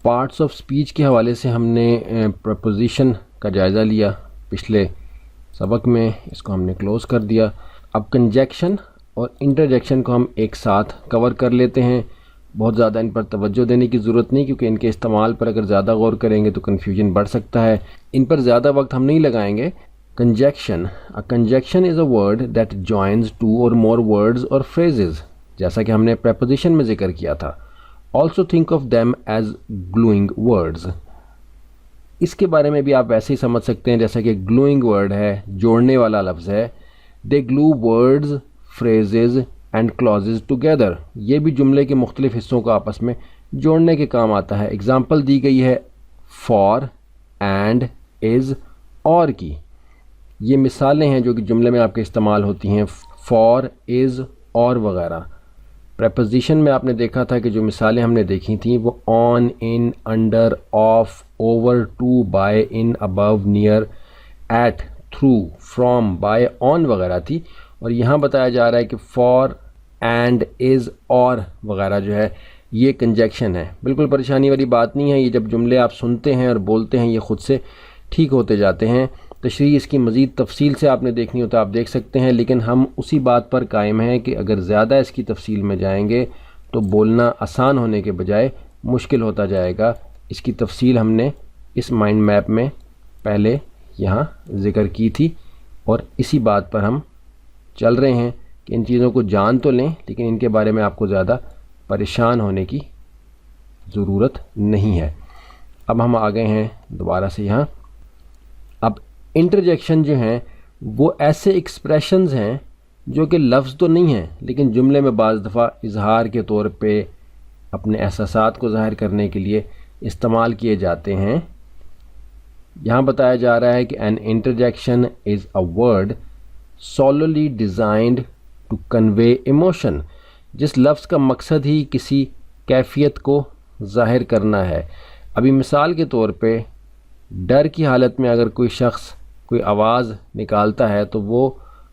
Parts of speech کے حوالے سے ہم نے پریپوزیشن کا جائزہ لیا پچھلے سبق میں، اس کو ہم نے کلوز کر دیا۔ اب کنجیکشن اور انٹرجیکشن کو ہم ایک ساتھ کور کر لیتے ہیں۔ بہت زیادہ ان پر توجہ دینے کی ضرورت نہیں، کیونکہ ان کے استعمال پر اگر زیادہ غور کریں گے تو کنفیوژن بڑھ سکتا ہے، ان پر زیادہ وقت ہم نہیں لگائیں گے۔ Conjunction, conjunction is a word that joins two or more words اور phrases، جیسا کہ ہم نے پریپوزیشن میں ذکر کیا تھا۔ Also think of them as gluing words, اس کے بارے میں بھی آپ ویسے ہی سمجھ سکتے ہیں جیسا کہ گلوئنگ ورڈ ہے، جوڑنے والا لفظ ہے۔ They glue words, phrases and clauses together, یہ بھی جملے کے مختلف حصوں کو آپس میں جوڑنے کے کام آتا ہے۔ اگزامپل دی گئی ہے فار، اینڈ، از، اور کی۔ یہ مثالیں ہیں جو کہ جملے میں آپ کے استعمال ہوتی ہیں، فار، از، اور وغیرہ۔ پریپوزیشن میں آپ نے دیکھا تھا کہ جو مثالیں ہم نے دیکھی تھیں وہ on, in, under, of, over, to, by, in, above, near, at, through, from, by, on وغیرہ تھی، اور یہاں بتایا جا رہا ہے کہ فار، اینڈ، از، اور وغیرہ جو ہے یہ کنجیکشن ہے۔ بالکل پریشانی والی بات نہیں ہے، یہ جب جملے آپ سنتے ہیں اور بولتے ہیں یہ خود سے ٹھیک ہوتے جاتے ہیں۔ تشریح اس کی مزید تفصیل سے آپ نے دیکھنی ہو تو آپ دیکھ سکتے ہیں، لیکن ہم اسی بات پر قائم ہیں کہ اگر زیادہ اس کی تفصیل میں جائیں گے تو بولنا آسان ہونے کے بجائے مشکل ہوتا جائے گا۔ اس کی تفصیل ہم نے اس مائنڈ میپ میں پہلے یہاں ذکر کی تھی، اور اسی بات پر ہم چل رہے ہیں کہ ان چیزوں کو جان تو لیں، لیکن ان کے بارے میں آپ کو زیادہ پریشان ہونے کی ضرورت نہیں ہے۔ اب ہم آ گئے ہیں دوبارہ سے یہاں۔ اب انٹرجیکشن جو ہیں وہ ایسے ایکسپریشنز ہیں جو کہ لفظ تو نہیں ہیں، لیکن جملے میں بعض دفعہ اظہار کے طور پہ اپنے احساسات کو ظاہر کرنے کے لیے استعمال کیے جاتے ہیں۔ یہاں بتایا جا رہا ہے کہ an interjection is a word solely designed to convey emotion، جس لفظ کا مقصد ہی کسی کیفیت کو ظاہر کرنا ہے۔ ابھی مثال کے طور پہ ڈر کی حالت میں اگر کوئی شخص کوئی آواز نکالتا ہے تو وہ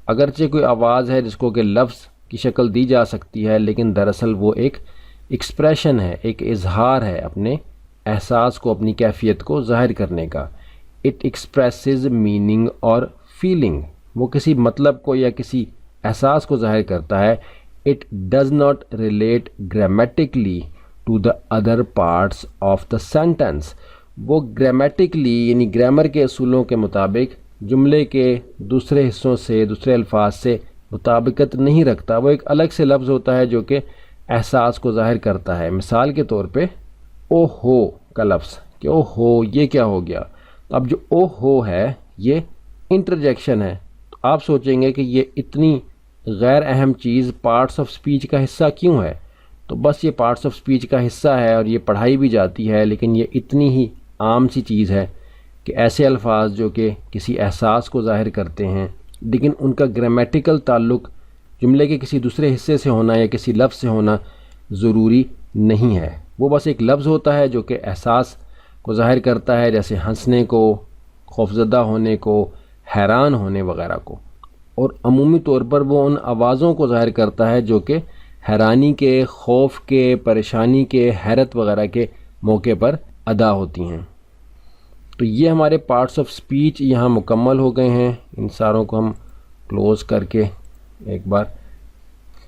اگرچہ کوئی آواز ہے جس کو کہ لفظ کی شکل دی جا سکتی ہے، لیکن دراصل وہ ایک ایکسپریشن ہے، ایک اظہار ہے اپنے احساس کو، اپنی کیفیت کو ظاہر کرنے کا۔ اٹ ایکسپریسز میننگ اور فیلنگ، وہ کسی مطلب کو یا کسی احساس کو ظاہر کرتا ہے۔ It does not relate grammatically to the other parts of the sentence, وہ گرامیٹکلی یعنی گرامر کے اصولوں کے مطابق جملے کے دوسرے حصوں سے، دوسرے الفاظ سے مطابقت نہیں رکھتا، وہ ایک الگ سے لفظ ہوتا ہے جو کہ احساس کو ظاہر کرتا ہے۔ مثال کے طور پہ او ہو کا لفظ، کہ او ہو یہ کیا ہو گیا، اب جو او ہو ہے یہ انٹرجیکشن ہے، تو آپ سوچیں گے کہ یہ اتنی غیر اہم چیز پارٹس آف سپیچ کا حصہ کیوں ہے؟ تو بس یہ پارٹس آف سپیچ کا حصہ ہے اور یہ پڑھائی بھی جاتی ہے، لیکن یہ اتنی ہی عام سی چیز ہے کہ ایسے الفاظ جو کہ کسی احساس کو ظاہر کرتے ہیں لیکن ان کا گرامیٹیکل تعلق جملے کے کسی دوسرے حصے سے ہونا یا کسی لفظ سے ہونا ضروری نہیں ہے، وہ بس ایک لفظ ہوتا ہے جو کہ احساس کو ظاہر کرتا ہے، جیسے ہنسنے کو، خوفزدہ ہونے کو، حیران ہونے وغیرہ کو، اور عمومی طور پر وہ ان آوازوں کو ظاہر کرتا ہے جو کہ حیرانی کے، خوف کے، پریشانی کے، حیرت وغیرہ کے موقع پر ادا ہوتی ہیں۔ تو یہ ہمارے پارٹس آف سپیچ یہاں مکمل ہو گئے ہیں۔ ان ساروں کو ہم کلوز کر کے ایک بار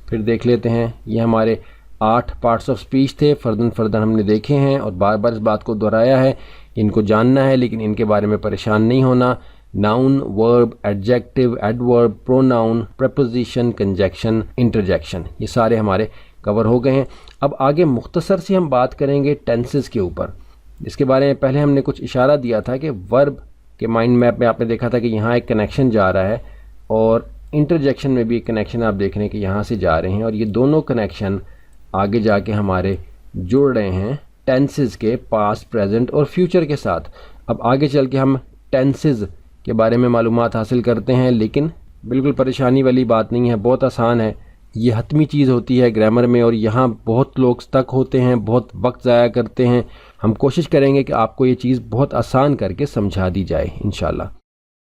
پھر دیکھ لیتے ہیں۔ یہ ہمارے 8 پارٹس آف سپیچ تھے، فرداً ہم نے دیکھے ہیں اور بار بار اس بات کو دہرایا ہے، ان کو جاننا ہے لیکن ان کے بارے میں پریشان نہیں ہونا۔ ناؤن، ورب، ایڈجیکٹو، ایڈورب، پروناؤن، پریپوزیشن، کنجیکشن، انٹرجیکشن، یہ سارے ہمارے کور ہو گئے ہیں۔ اب آگے مختصر سی ہم بات کریں گے ٹینسز کے اوپر، جس کے بارے میں پہلے ہم نے کچھ اشارہ دیا تھا کہ ورب کے مائنڈ میپ میں آپ نے دیکھا تھا کہ یہاں ایک کنیکشن جا رہا ہے، اور انٹرجیکشن میں بھی ایک کنیکشن آپ دیکھ رہے ہیں کہ یہاں سے جا رہے ہیں، اور یہ دونوں کنیکشن آگے جا کے ہمارے جڑ رہے ہیں ٹینسز کے پاسٹ، پریزنٹ اور فیوچر کے ساتھ۔ اب آگے چل کے ہم ٹینسز کے بارے میں معلومات حاصل کرتے ہیں، لیکن بالکل پریشانی والی بات نہیں ہے، بہت آسان ہے۔ یہ حتمی چیز ہوتی ہے گرامر میں، اور یہاں بہت لوگ سٹک ہوتے ہیں، بہت وقت ضائع کرتے ہیں۔ ہم کوشش کریں گے کہ آپ کو یہ چیز بہت آسان کر کے سمجھا دی جائے انشاءاللہ۔